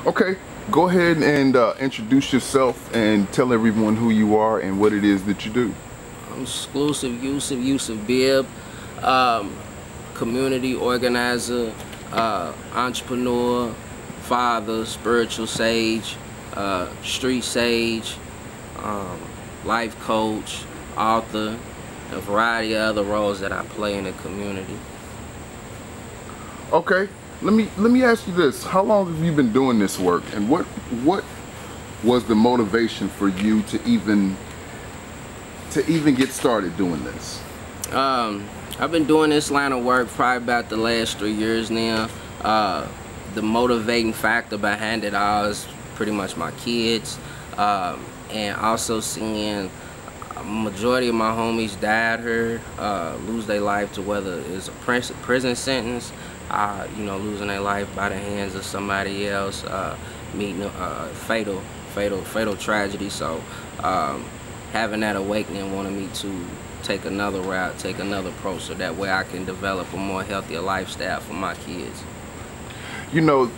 Okay, go ahead and introduce yourself and tell everyone who you are and what it is that you do. I'm exclusive Yusuf Qiyyam, community organizer, entrepreneur, father, spiritual sage, street sage, life coach, author, and a variety of other roles that I play in the community. Okay, let me ask you this: how long have you been doing this work, and what was the motivation for you to even get started doing this? I've been doing this line of work probably about the last 3 years now. The motivating factor behind it all is pretty much my kids, and also seeing a majority of my homies died here, lose their life to whether it's a prison sentence, losing their life by the hands of somebody else, meeting a fatal tragedy. So having that awakening wanted me to take another route, take another approach, so that way I can develop a more healthier lifestyle for my kids. You know,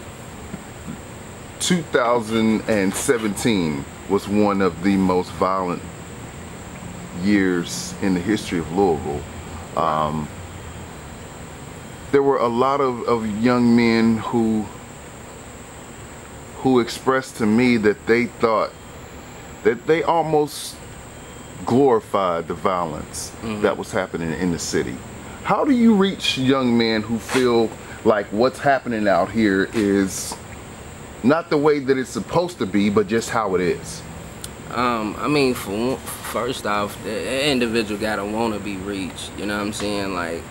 2017 was one of the most violent years in the history of Louisville. There were a lot of young men who expressed to me that they thought that they almost glorified the violence that was happening in the city. How do you reach young men who feel like what's happening out here is not the way that it's supposed to be, but just how it is? I mean, first off, the individual gotta want to be reached. You know what I'm saying? Like,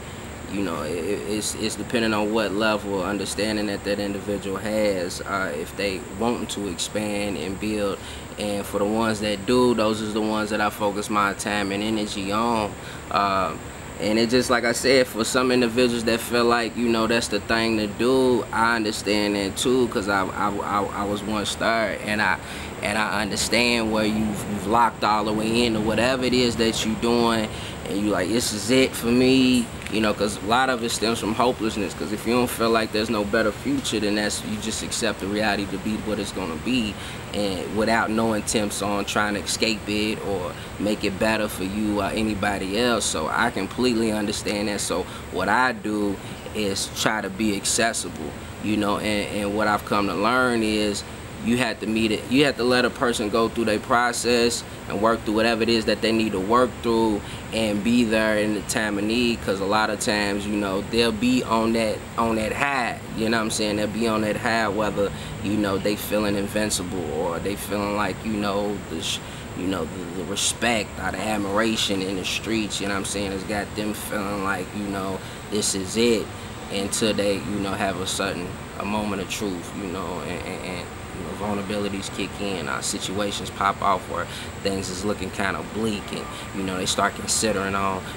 you know, it's depending on what level of understanding that individual has, if they want to expand and build. And for the ones that do, those are the ones that I focus my time and energy on. And it just, like I said, for some individuals that feel like, you know, that's the thing to do, I understand that too, because I was once there, and I understand where you've locked all the way into whatever it is that you're doing, and you like, this is it for me, you know, because a lot of it stems from hopelessness. Because if you don't feel like there's no better future, then you just accept the reality to be what it's going to be, and without no attempts on trying to escape it or make it better for you or anybody else. So I completely understand that. So what I do is try to be accessible, you know, and what I've come to learn is you have to meet it. You have to let a person go through their process and work through whatever it is that they need to work through, and be there in the time of need. Because a lot of times, you know, they'll be on that high. You know what I'm saying? They'll be on that high, whether, you know, they feeling invincible or they feeling like, you know, the respect or the admiration in the streets. You know what I'm saying? It's got them feeling like, you know, this is it, until they, you know, have a moment of truth, you know, and you know, vulnerabilities kick in, situations pop off where things is looking kind of bleak, and, you know, they start considering,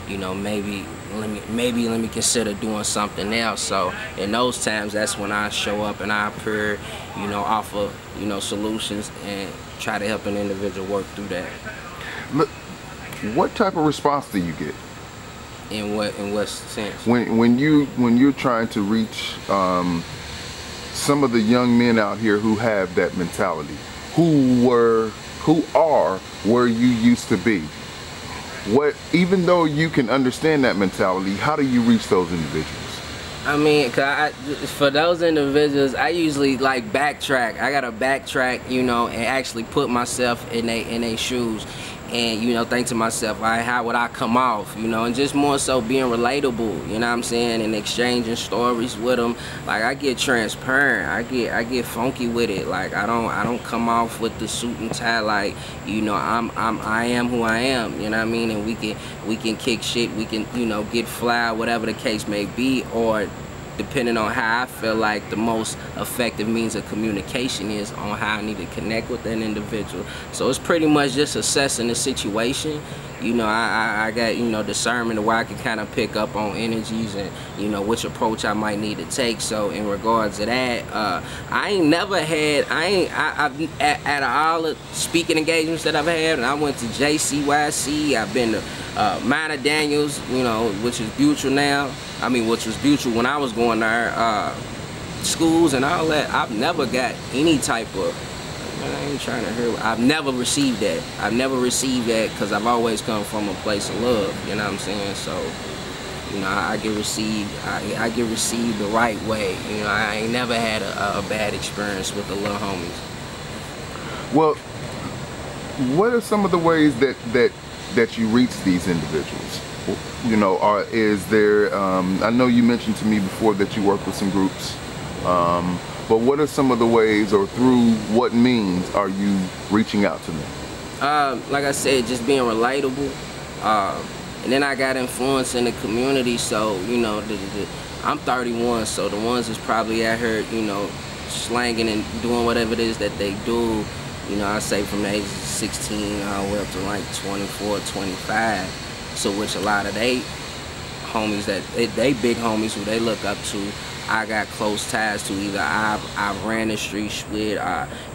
you know, maybe let me consider doing something else. So in those times, that's when I show up and I appear, you know, offer, you know, solutions and try to help an individual work through that. Look, what type of response do you get? In what sense? When you're trying to reach some of the young men out here who have that mentality, who are where you used to be, even though you can understand that mentality, how do you reach those individuals? I mean, for those individuals, I usually like backtrack. I gotta backtrack, you know, and actually put myself in their shoes, and, you know, think to myself, all right, how would I come off, you know, and just more so being relatable, you know what I'm saying, and exchanging stories with them. Like, I get transparent, I get funky with it. Like, I don't come off with the suit and tie, like, you know, I am who I am, you know what I mean, and we can kick shit, we can, you know, get fly, whatever the case may be, or depending on how I feel like the most effective means of communication is on how I need to connect with that individual. So it's pretty much just assessing the situation. You know, I got, you know, discernment where I can kind of pick up on energies and, you know, which approach I might need to take. So in regards to that, I ain't never had, I've at all the speaking engagements that I've had, and I went to JCYC, I've been to Minor Daniels, you know, which is Butcher now. I mean, which was Butcher when I was going there. schools and all that, I've never got any type of, I ain't trying to hear, I've never received that. I've never received that because I've always come from a place of love, you know what I'm saying? So, you know, I get received the right way. You know, I ain't never had a bad experience with the little homies. Well, what are some of the ways that you reach these individuals? You know, is there, I know you mentioned to me before that you work with some groups, but what are some of the ways, or through what means are you reaching out to them? Like I said, just being relatable. And then I got influence in the community, so, you know, I'm 31, so the ones that's probably out here, you know, slanging and doing whatever it is that they do, you know, I say from the age of 16 all the way up to like 24, 25. So which a lot of they homies that they big homies who they look up to, I got close ties to. Either I've ran the streets with,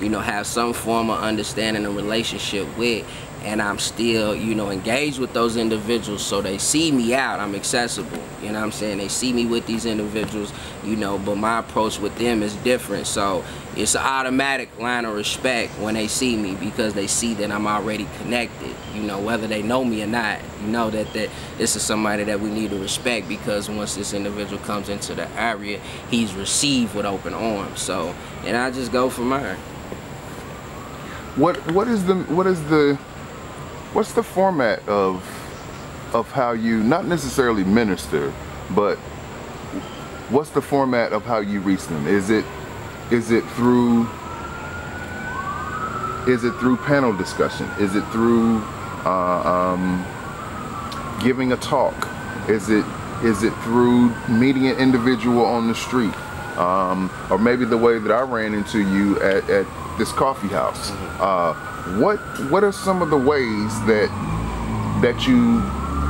you know, have some form of understanding and relationship with, and I'm still, you know, engaged with those individuals, so they see me out, I'm accessible, you know what I'm saying? They see me with these individuals, you know, but my approach with them is different, so it's an automatic line of respect when they see me, because they see that I'm already connected, you know, whether they know me or not, you know that this is somebody that we need to respect, because once this individual comes into the area, he's received with open arms, so, and I just go from there. What's the format of how you, not necessarily minister, but what's the format of how you reach them? Is it through panel discussion? Is it through giving a talk? Is it through meeting an individual on the street? Or maybe the way that I ran into you at this coffee house. What are some of the ways that you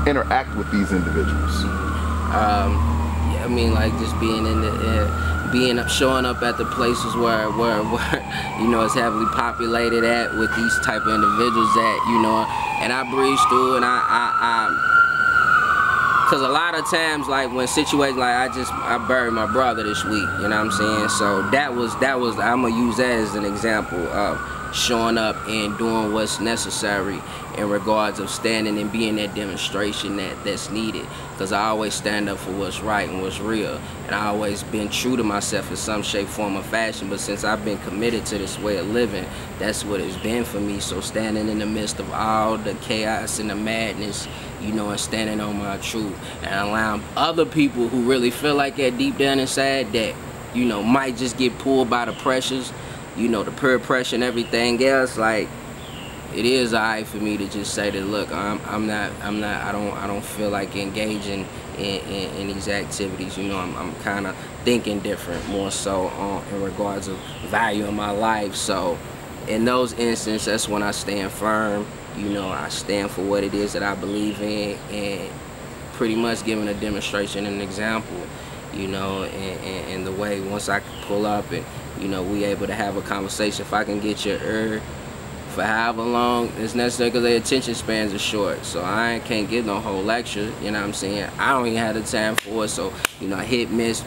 interact with these individuals? Yeah, I mean, like just being in the showing up at the places where you know it's heavily populated at, with these type of individuals that, you know, and I breeze through, and cause a lot of times, like when situations like I buried my brother this week, you know what I'm saying? So that was I'm gonna use that as an example of showing up and doing what's necessary in regards of standing and being that demonstration that's needed, because I always stand up for what's right and what's real, and I always been true to myself in some shape, form, or fashion. But since I've been committed to this way of living, that's what it's been for me. So standing in the midst of all the chaos and the madness, you know, and standing on my truth, and allowing other people who really feel like that deep down inside, that, you know, might just get pulled by the pressures, you know, the peer pressure and everything else. Like, it is alright for me to just say that, look, I don't feel like engaging in these activities. You know, I'm kind of thinking different, more so in regards of value in my life. So in those instances, that's when I stand firm. You know, I stand for what it is that I believe in, and pretty much giving a demonstration and an example, you know, and the way once I pull up and, you know, we able to have a conversation. If I can get your ear for however long it's necessary, because their attention spans are short, so I can't give no whole lecture, you know what I'm saying? I don't even have the time for it, so, you know, hit, miss,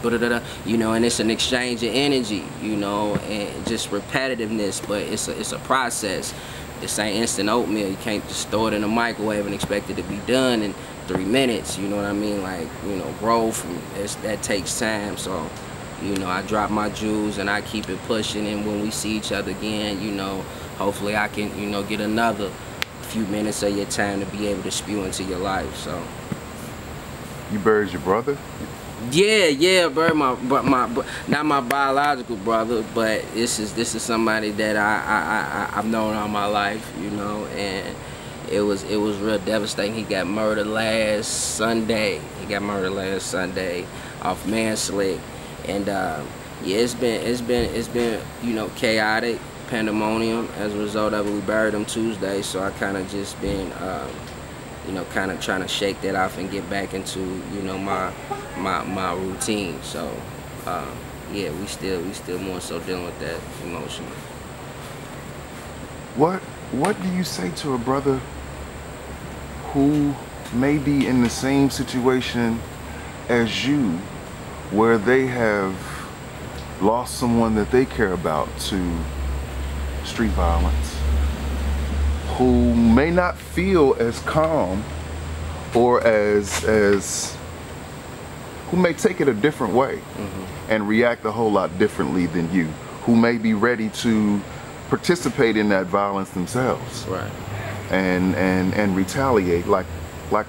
you know, and it's an exchange of energy, you know, and just repetitiveness, but it's a process. This ain't instant oatmeal. You can't just throw it in the microwave and expect it to be done in 3 minutes, you know what I mean? Like, you know, growth, that takes time, so, you know, I drop my jewels and I keep it pushing, and when we see each other again, you know, hopefully I can, you know, get another few minutes of your time to be able to spew into your life. So. You buried your brother? Yeah, buried not my biological brother, but this is somebody that I've known all my life, you know, and it was real devastating. He got murdered last Sunday. Off Manslick, and yeah, it's been you know, chaotic, pandemonium. As a result of it, we buried him Tuesday, so I kind of just been you know, kind of trying to shake that off and get back into, you know, my routine. So yeah, we still more so dealing with that emotionally. What do you say to a brother who may be in the same situation as you, where they have lost someone that they care about to street violence, who may not feel as calm or as who may take it a different way and react a whole lot differently than you, who may be ready to participate in that violence themselves, right, and retaliate like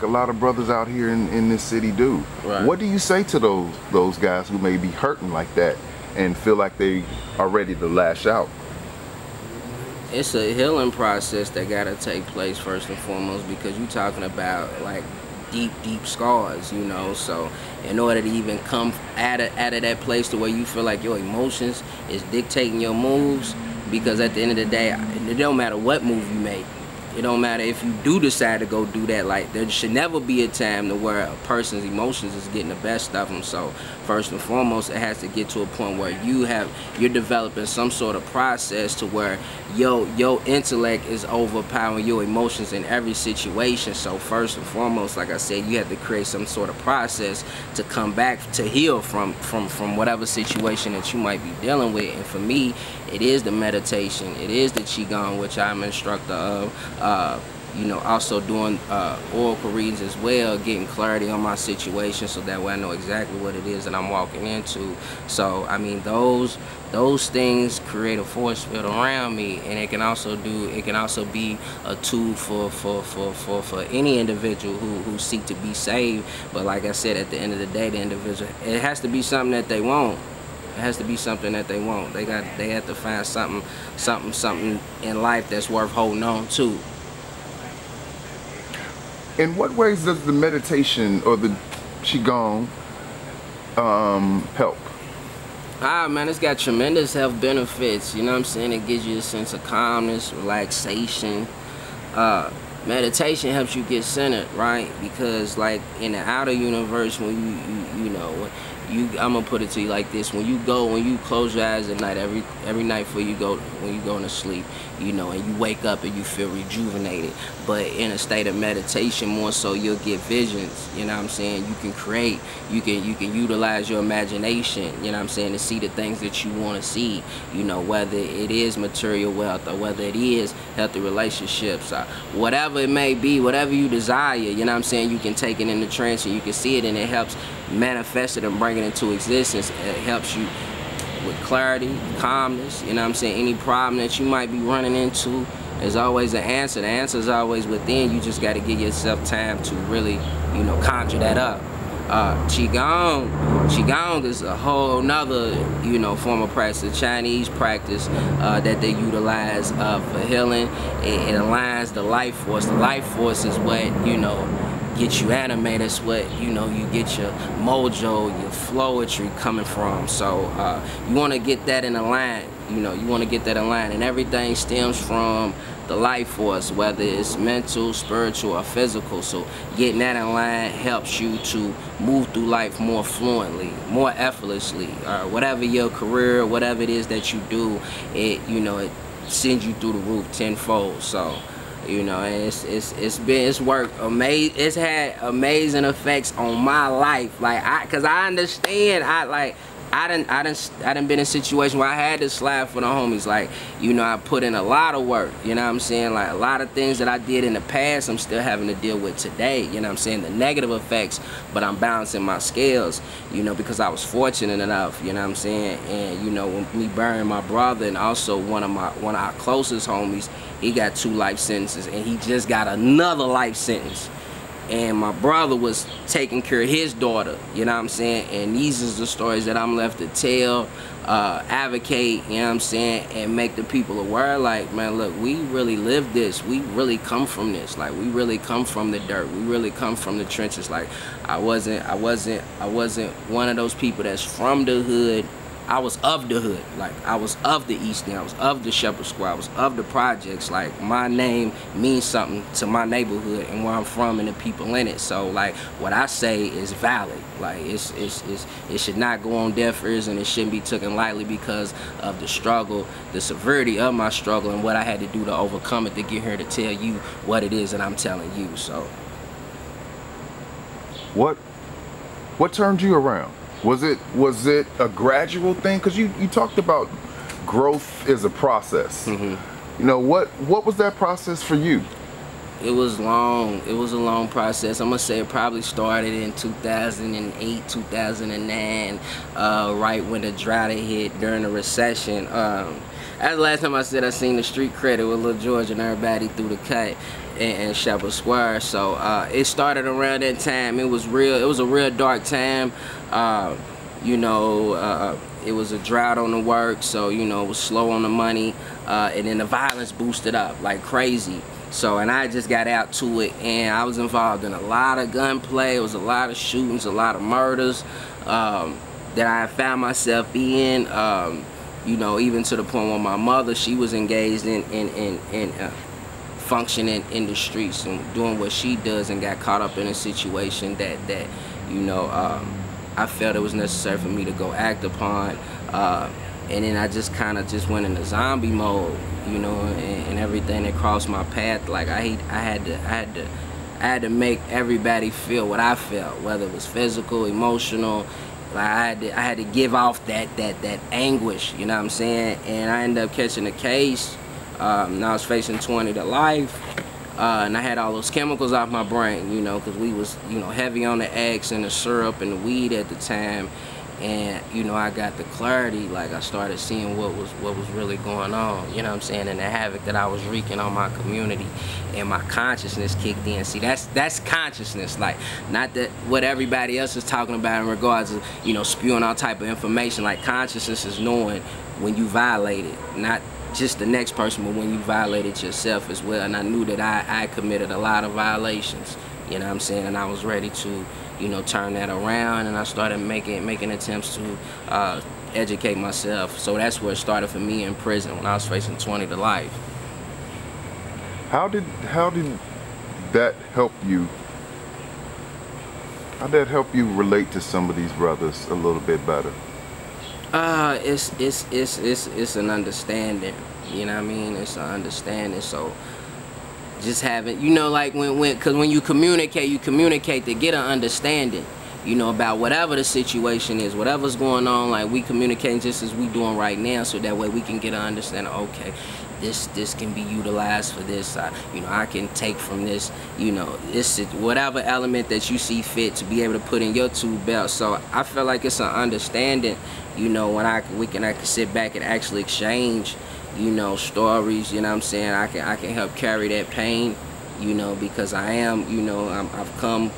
a lot of brothers out here in this city do. Right. What do you say to those guys who may be hurting like that and feel like they are ready to lash out? It's a healing process that gotta take place first and foremost, because you're talking about like deep scars, you know. So in order to even come out of that place to where you feel like your emotions is dictating your moves, because at the end of the day, it don't matter what move you make. It don't matter if you do decide to go do that. Like, there should never be a time to where a person's emotions is getting the best of them. So first and foremost, it has to get to a point where you're developing some sort of process to where your intellect is overpowering your emotions in every situation. So first and foremost, like I said, you have to create some sort of process to come back to heal from whatever situation that you might be dealing with. And for me, it is the meditation, it is the Qigong, which I'm an instructor of. You know, also doing oracle readings as well, getting clarity on my situation so that way I know exactly what it is that I'm walking into. So I mean, those things create a force field around me, and it can also be a tool for any individual who seek to be saved. But like I said, at the end of the day, the individual, it has to be something that they want. It has to be something that they want. They have to find something in life that's worth holding on to. In what ways does the meditation or the Qigong help? Man, it's got tremendous health benefits. You know what I'm saying? It gives you a sense of calmness, relaxation. Meditation helps you get centered, right? Because like in the outer universe, when you know, I'm gonna put it to you like this: when you close your eyes at night, every night when you go to sleep, you know, and you wake up and you feel rejuvenated. But in a state of meditation, more so, you'll get visions. You know what I'm saying? You can create. You can utilize your imagination. You know what I'm saying? To see the things that you want to see. You know, whether it is material wealth or whether it is healthy relationships or whatever it may be, whatever you desire. You know what I'm saying? You can take it in the trance and you can see it, and it helps manifest it and bring it into existence. It helps you with clarity, calmness. You know what I'm saying? Any problem that you might be running into, there's always an answer. The answer is always within. You just got to give yourself time to really, you know, conjure that up. Qigong is a whole nother, you know, form of practice, a Chinese practice that they utilize for healing. It aligns the life force. The life force is what, you know, get you animated. It's what, you know, you get your mojo, your flowetry coming from. So you want to get that in a line. You know, you want to get that in line, and everything stems from the life force, whether it's mental, spiritual, or physical. So getting that in line helps you to move through life more fluently, more effortlessly. Whatever your career, whatever it is that you do, it, you know, it sends you through the roof tenfold. So, you know, it's worked amazing. It's had amazing effects on my life. Like, cause I understand. I done been in a situation where I had to slide for the homies. Like, you know, I put in a lot of work. You know what I'm saying? Like, a lot of things that I did in the past, I'm still having to deal with today. You know what I'm saying? The negative effects, but I'm balancing my scales. You know, because I was fortunate enough. You know what I'm saying? And you know, when me burying my brother, and also one of our closest homies, he got 2 life sentences, and he just got another life sentence. And my brother was taking care of his daughter, you know what I'm saying? And these is the stories that I'm left to tell, advocate, you know what I'm saying, and make the people aware, like, man, look, we really live this. We really come from this. Like, we really come from the dirt. We really come from the trenches. Like, I wasn't one of those people that's from the hood. I was of the hood. Like, I was of the East End. I was of the Shepherd Square. I was of the projects. Like, my name means something to my neighborhood and where I'm from and the people in it. So, like, what I say is valid. Like, it should not go on deaf ears, and it shouldn't be taken lightly because of the struggle, the severity of my struggle, and what I had to do to overcome it to get here to tell you what it is that I'm telling you. So, what turned you around? Was it a gradual thing? Because you talked about growth is a process. You know, what was that process for you? It was long. It was a long process. I'm gonna say it probably started in 2008, 2009, right when the drought hit during the recession. That's the last time I said I seen the street credit with Lil George and everybody through the cut and Shepherd Square. So it started around that time. It was real. It was a real dark time. You know, it was a drought on the work, so you know it was slow on the money, and then the violence boosted up like crazy. So, and I just got out to it, and I was involved in a lot of gunplay. It was a lot of shootings, a lot of murders that I found myself in. You know, even to the point where my mother, she was engaged in functioning in the streets and doing what she does, and got caught up in a situation that you know, I felt it was necessary for me to go act upon. And then I just kind of just went into zombie mode, you know, and everything that crossed my path. Like I had to make everybody feel what I felt, whether it was physical, emotional. Like I had to give off that anguish, you know what I'm saying? And I ended up catching a case. And I was facing 20 to life, and I had all those chemicals off my brain, you know, because we was, you know, heavy on the eggs and the syrup and the weed at the time. And you know, I got the clarity. Like I started seeing what was really going on, you know what I'm saying, and the havoc that I was wreaking on my community, and my consciousness kicked in. See, that's consciousness, like not that what everybody else is talking about in regards to, you know, spewing all type of information. Like consciousness is knowing when you violate it, not just the next person, but when you violated yourself as well. And I knew that I committed a lot of violations, you know what I'm saying, and I was ready to, you know, turn that around, and I started making attempts to educate myself. So that's where it started for me in prison when I was facing 20 to life. How did that help you? How did that help you relate to some of these brothers a little bit better? It's an understanding, you know what I mean? It's an understanding. So just having, you know, like because when you communicate to get an understanding, you know, about whatever the situation is, whatever's going on. Like we communicate just as we doing right now, so that way we can get an understanding. Okay, this can be utilized for this. You know, I can take from this, you know, this whatever element that you see fit to be able to put in your tool belt. So I feel like it's an understanding, you know, when I can sit back and actually exchange, you know, stories, you know what I'm saying. I can help carry that pain, you know, because I am, you know, I've come,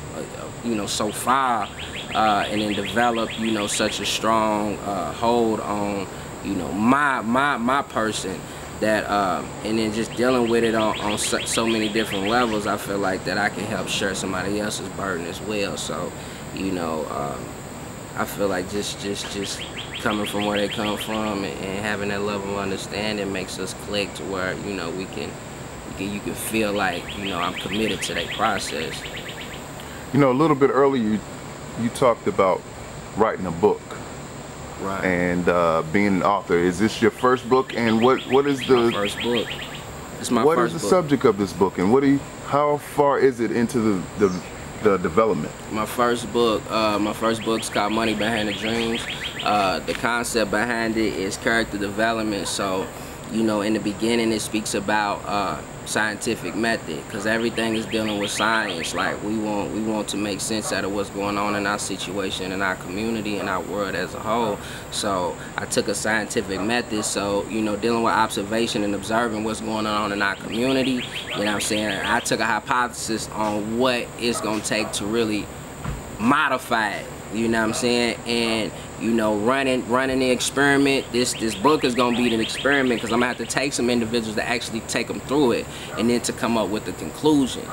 you know, so far, and then developed, you know, such a strong hold on, you know, my person, that and then just dealing with it on so many different levels. I feel like that I can help share somebody else's burden as well. So, you know, I feel like just coming from where they come from and having that level of understanding makes us click to where, you know, you can feel like, you know, I'm committed to that process. You know, a little bit earlier you talked about writing a book. Right. And being an author. Is this your first book? And what is the my first book? It's my what first is the book. subject of this book, and how far is it into the development? My first book's called Money Behind the Dreams. The concept behind it is character development. So, you know, in the beginning it speaks about scientific method, because everything is dealing with science. Like we want to make sense out of what's going on in our situation, in our community, in our world as a whole. So I took a scientific method, so, you know, dealing with observation and observing what's going on in our community, you know what I'm saying. I took a hypothesis on what it's gonna take to really modify it, you know what I'm saying, and, you know, running the experiment. This book is gonna be an experiment, because I'm gonna have to take some individuals to actually take them through it, and then to come up with the conclusion,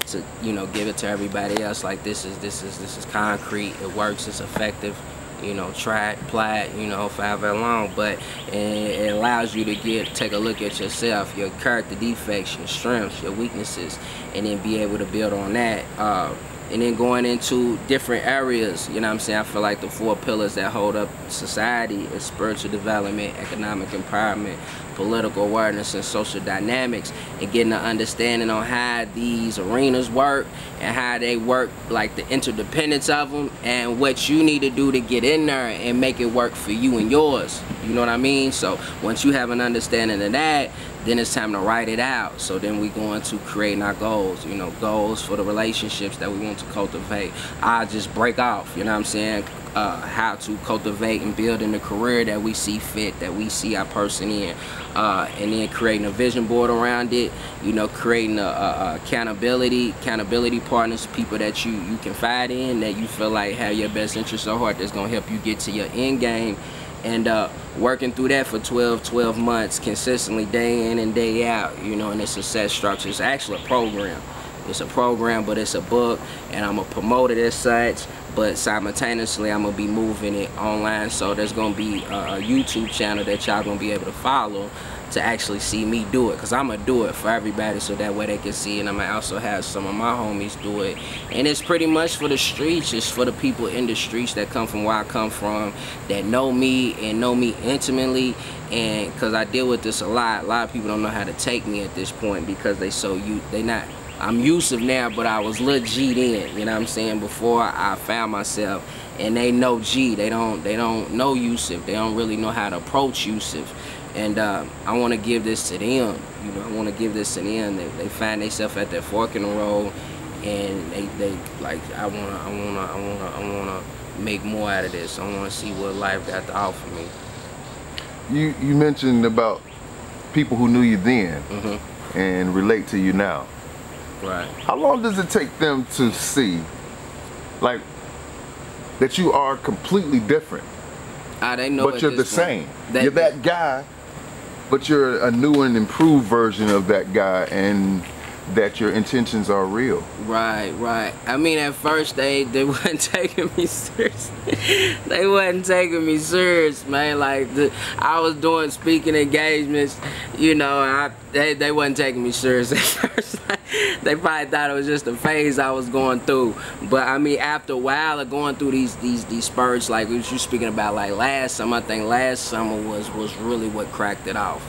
to, you know, give it to everybody else. Like this is concrete. It works. It's effective. You know, try it, apply it, you know, for however long. But it allows you to take a look at yourself, your character defects, your strengths, your weaknesses, and then be able to build on that. and then going into different areas. You know what I'm saying? I feel like the 4 pillars that hold up society is spiritual development, economic empowerment, political awareness, and social dynamics, and getting an understanding on how these arenas work and how they work, like the interdependence of them, and what you need to do to get in there and make it work for you and yours. You know what I mean? So once you have an understanding of that, then it's time to write it out. So then we go into creating our goals, you know, goals for the relationships that we want to cultivate. I just break off, you know what I'm saying, how to cultivate and build in the career that we see fit, that we see our person in, and then creating a vision board around it, you know, creating accountability partners, people that you confide in, that you feel like have your best interests at heart, that's gonna help you get to your end game. And working through that for 12 months consistently, day in and day out, you know, and it's a set structure. It's actually a program. It's a program, but it's a book, and I'm gonna promote it as such, but simultaneously I'm gonna be moving it online. So there's gonna be a YouTube channel that y'all gonna be able to follow to actually see me do it, because I'm gonna do it for everybody so that way they can see, and I'm gonna also have some of my homies do it. And it's pretty much for the streets. It's for the people in the streets that come from where I come from, that know me and know me intimately. And because I deal with this a lot of people don't know how to take me at this point, because I'm Yusuf now, but I was Lil G then, you know what I'm saying, before I found myself. And they know G, they don't know Yusuf, they don't really know how to approach Yusuf. And I want to give this to them, you know, I want to give this to them. They find themselves at that fork in the road, and they like, I wanna make more out of this. I want to see what life got to offer me. You mentioned about people who knew you then and relate to you now. Right. How long does it take them to see, like, that you are completely different? They know, but you're the same. You're that guy, but you're a new and improved version of that guy, and that your intentions are real. Right. I mean, at first they wasn't taking me serious. They wasn't taking me serious, man. Like I was doing speaking engagements, you know, and they wasn't taking me serious at first. They probably thought it was just a phase I was going through. But I mean, after a while of going through these spurts, like what you speaking about, like last summer, I think last summer was really what cracked it off.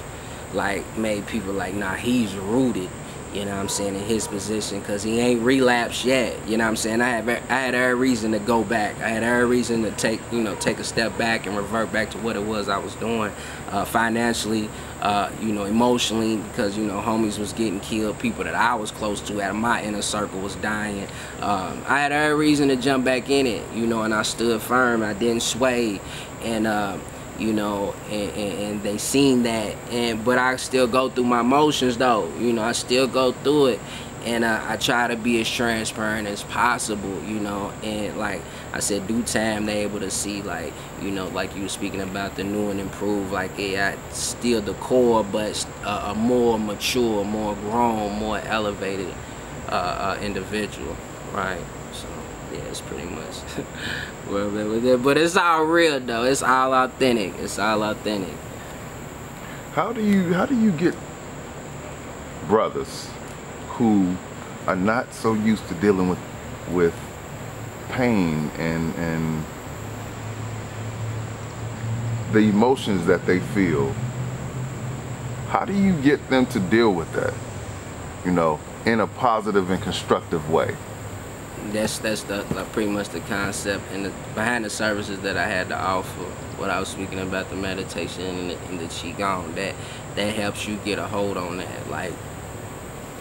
Like made people like, nah, he's rooted. You know what I'm saying, in his position, because he ain't relapsed yet. You know what I'm saying? I had every reason to go back. I had every reason to take a step back and revert back to what it was I was doing, financially, you know, emotionally, because, you know, homies was getting killed, people that I was close to out of my inner circle was dying. I had every reason to jump back in it, you know, and I stood firm. I didn't sway, and you know, and they seen that, but I still go through my emotions though, you know, I still go through it, and I try to be as transparent as possible, you know, and like I said, due time they able to see, like, you know, like you were speaking about the new and improved, like I still the core, but a more mature, more grown, more elevated individual, right? So yeah, it's pretty much where we're with it. But it's all real though. It's all authentic. It's all authentic. How do you get brothers who are not so used to dealing with pain and the emotions that they feel? How do you get them to deal with that, you know, in a positive and constructive way? That's pretty much the concept and behind the services that I had to offer. What I was speaking about, the meditation and the qigong, that helps you get a hold on that. Like,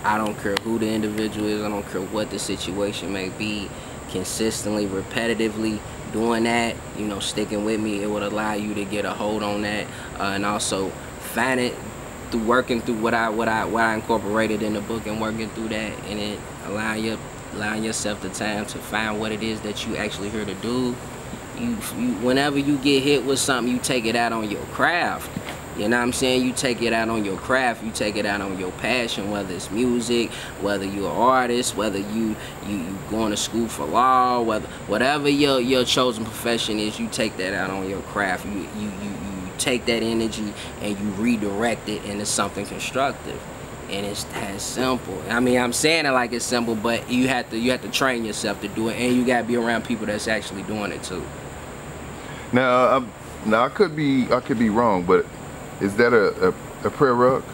I don't care who the individual is, I don't care what the situation may be, consistently, repetitively doing that, you know, sticking with me, it would allow you to get a hold on that, and also find it through working through what I incorporated in the book, and working through that, and then allowing yourself the time to find what it is that you actually here to do. Whenever you get hit with something, you take it out on your craft. You know what I'm saying? You take it out on your craft, you take it out on your passion, whether it's music, whether you're an artist, whether you going to school for law, whatever your chosen profession is, you take that out on your craft. You take that energy and you redirect it into something constructive. and it's that simple. I mean, I'm saying it like it's simple, but you have to train yourself to do it, and you gotta be around people that's actually doing it too. Now, I could be wrong, but is that a prayer rug?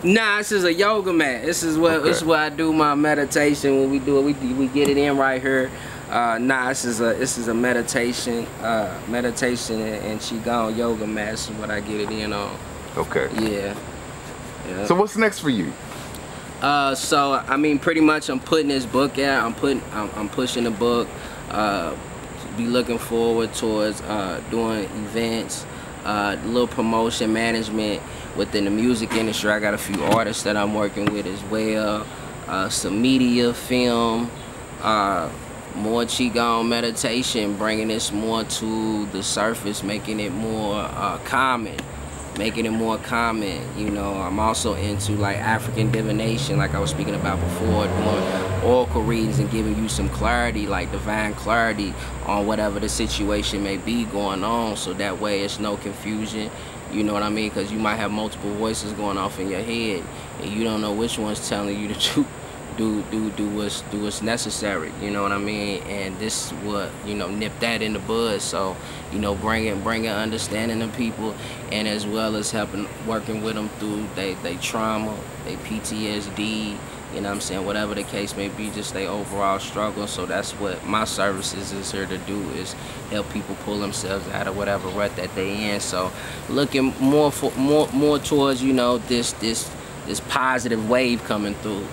Nah, this is a yoga mat. This is what I do my meditation when we do it. We get it in right here. Nah, this is a meditation and qigong yoga mat. This is what I get it in on. Okay. Yeah. So what's next for you? So I mean, pretty much I'm putting this book out. I'm pushing the book. Be looking forward towards doing events, little promotion management within the music industry. I got a few artists that I'm working with as well. Some media, film, more qigong meditation, bringing this more to the surface, making it more common. You know, I'm also into like African divination, like I was speaking about before, doing oracle readings and giving you some clarity, like divine clarity on whatever the situation may be going on, so that way it's no confusion. You know what I mean? Because you might have multiple voices going off in your head, and you don't know which one's telling you the truth. Do what's necessary, you know what I mean? And this is what, you know, nip that in the bud. So, you know, bringing understanding to people, and as well as working with them through they trauma, they PTSD, you know what I'm saying, whatever the case may be, just their overall struggle. So that's what my services is here to do, is help people pull themselves out of whatever rut that they in. So looking more towards, you know, this positive wave coming through.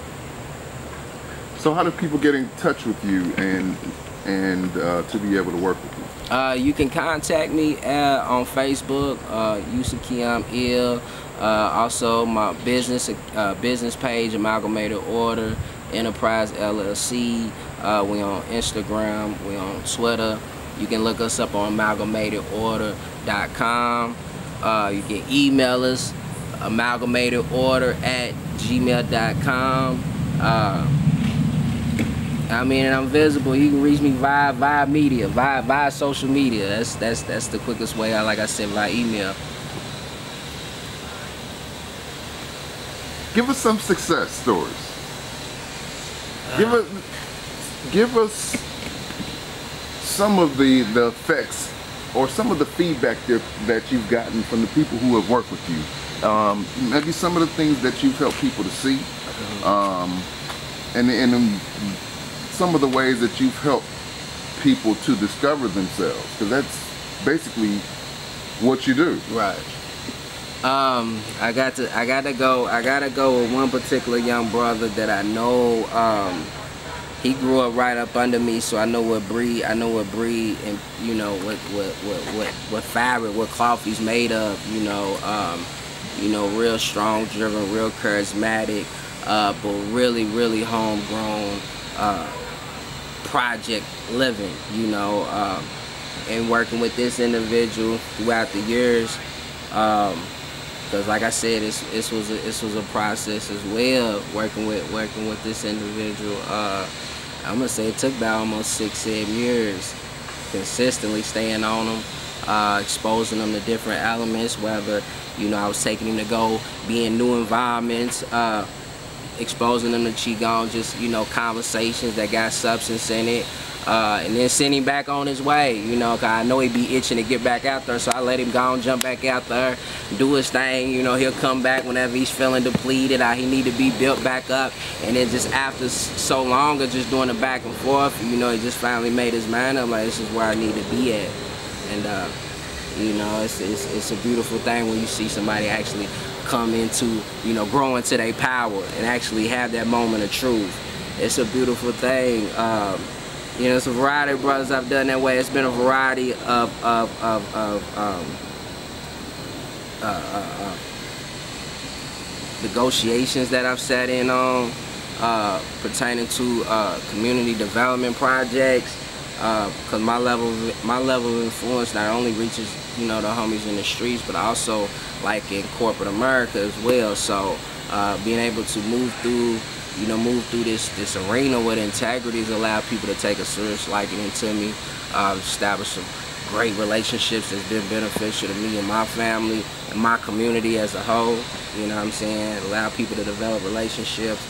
So how do people get in touch with you and to be able to work with you? You can contact me on Facebook, Yusuf Qiyyam Ill. Also my business page, Amalgamated Order Enterprise LLC. We on Instagram, we on Twitter. You can look us up on amalgamatedorder.com. You can email us, amalgamatedorder@gmail.com. I mean, and I'm visible. You can reach me via media, via social media. That's the quickest way. Like I said, via email. Give us some success stories. Give us some of the effects or some of the feedback that you've gotten from the people who have worked with you. Maybe some of the things that you've helped people to see, and some of the ways that you've helped people to discover themselves, because that's basically what you do. Right. I gotta go with one particular young brother that I know. He grew up right up under me, so I know what breed, and you know what fabric, what cloth he's made of. You know, real strong, driven, real charismatic, but really homegrown. Project living, you know, and working with this individual throughout the years, because like I said, this was a process as well. Working with this individual, I'm gonna say it took about almost 6-7 years, consistently staying on them, exposing them to different elements. Whether, you know, I was taking him to go be in new environments. Exposing them to qigong, just, you know, conversations that got substance in it, and then sending him back on his way, you know, cause I know he'd be itching to get back out there, so I let him go and jump back out there, do his thing. You know, he'll come back whenever he's feeling depleted, he need to be built back up, and then just after so long of just doing the back and forth, you know, he just finally made his mind up, like, this is where I need to be at. And you know, it's a beautiful thing when you see somebody actually come into, you know, grow into their power and actually have that moment of truth. It's a beautiful thing. You know, it's a variety of brothers I've done that way. It's been a variety of negotiations that I've sat in on, pertaining to community development projects. Because my level of influence not only reaches, you know, the homies in the streets, but also like in corporate America as well. So being able to move through this arena with integrity has allowed people to take a serious liking into me, establish great relationships that's been beneficial to me and my family and my community as a whole. You know what I'm saying? Allow people to develop relationships,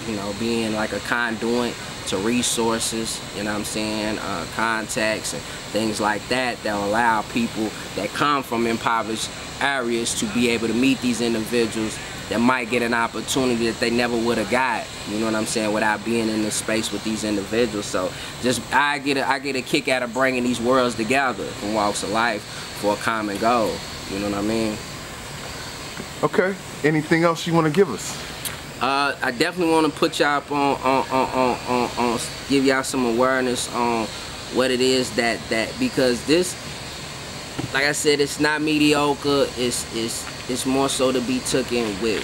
you know, being like a conduit to resources, you know what I'm saying, contacts and things like that that allow people that come from impoverished areas to be able to meet these individuals that might get an opportunity that they never would have got, you know what I'm saying, without being in this space with these individuals. So just I get a kick out of bringing these worlds together from walks of life for a common goal, you know what I mean? Okay, anything else you want to give us? I definitely want to put y'all up on give y'all some awareness on what it is that because this, like I said, it's not mediocre. It's more so to be taken with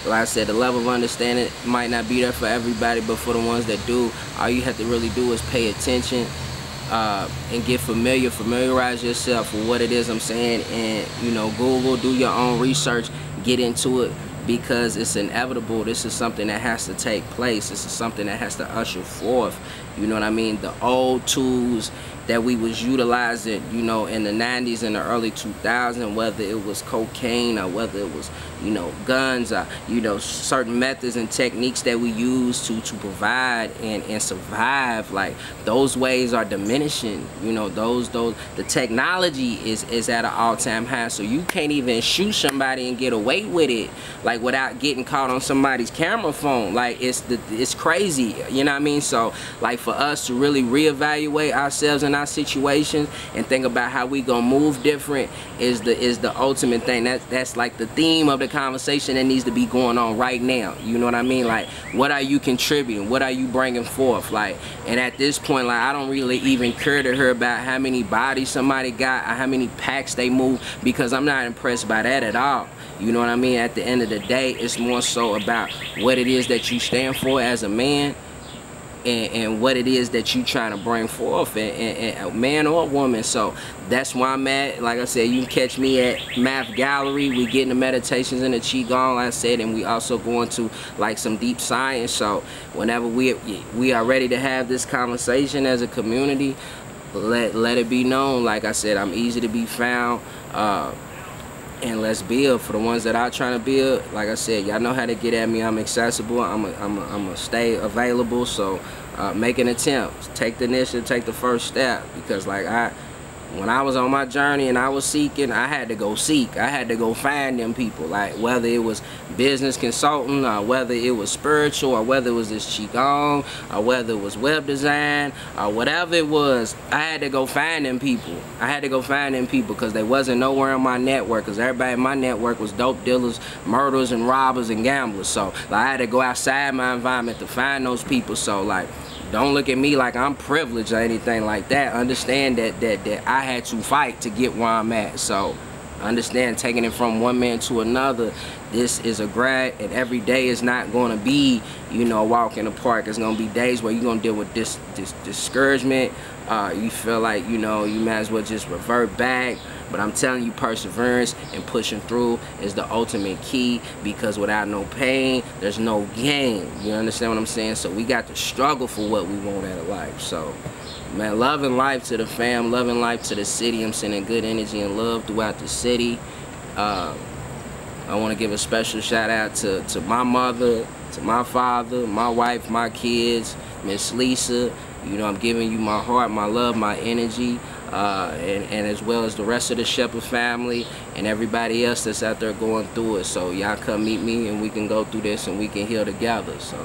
like I said, the level of understanding might not be there for everybody, but for the ones that do, all you have to really do is pay attention and get familiarize yourself with what it is I'm saying, and you know, Google, do your own research, get into it, because it's inevitable. This is something that has to take place. This is something that has to usher forth, you know what I mean, the old tools that we was utilizing, you know, in the 90s and the early 2000s, whether it was cocaine or whether it was, you know, guns, or, you know, certain methods and techniques that we use to provide and survive, like those ways are diminishing, you know, the technology is at an all-time high, so you can't even shoot somebody and get away with it, like without getting caught on somebody's camera phone. Like it's crazy, you know what I mean? So like for us to really reevaluate ourselves and our situations and think about how we gonna move different is the ultimate thing. That's like the theme of the conversation that needs to be going on right now, you know what I mean? Like, what are you contributing, what are you bringing forth? Like, and at this point, like, I don't really even care to hear about how many bodies somebody got or how many packs they move, because I'm not impressed by that at all, you know what I mean? At the end of the day, it's more so about what it is that you stand for as a man, and what it is that you trying to bring forth, and a man or a woman. So that's where I'm at. Like I said, you can catch me at Math Gallery. We getting the meditations and the Qigong, like I said, and we also going to like some deep science. So whenever we are ready to have this conversation as a community, let it be known. Like I said, I'm easy to be found. And let's build. For the ones that are trying to build, like I said, y'all know how to get at me. I'm accessible. I'm a stay available. So make an attempt. Take the initiative. Take the first step. Because like when I was on my journey and I was seeking, I had to go seek. I had to go find them people. Like whether it was business consulting, or whether it was spiritual, or whether it was this Qigong, or whether it was web design, or whatever it was, I had to go find them people. I had to go find them people because they wasn't nowhere in my network, because everybody in my network was dope dealers, murderers, and robbers, and gamblers. So like, I had to go outside my environment to find those people. So like, don't look at me like I'm privileged or anything like that. Understand that I had to fight to get where I'm at. So understand, taking it from one man to another, this is a grind, and every day is not going to be, you know, a walk in the park. It's going to be days where you're going to deal with this discouragement. You feel like, you know, you might as well just revert back. But I'm telling you, perseverance and pushing through is the ultimate key, because without no pain, there's no gain. You understand what I'm saying? So we got to struggle for what we want out of life. So, man, loving life to the fam, loving life to the city. I'm sending good energy and love throughout the city. I want to give a special shout out to my mother, to my father, my wife, my kids, Miss Lisa. You know, I'm giving you my heart, my love, my energy. And as well as the rest of the Shepherd family and everybody else that's out there going through it. So y'all come meet me and we can go through this and we can heal together. So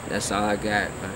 that's all I got, man.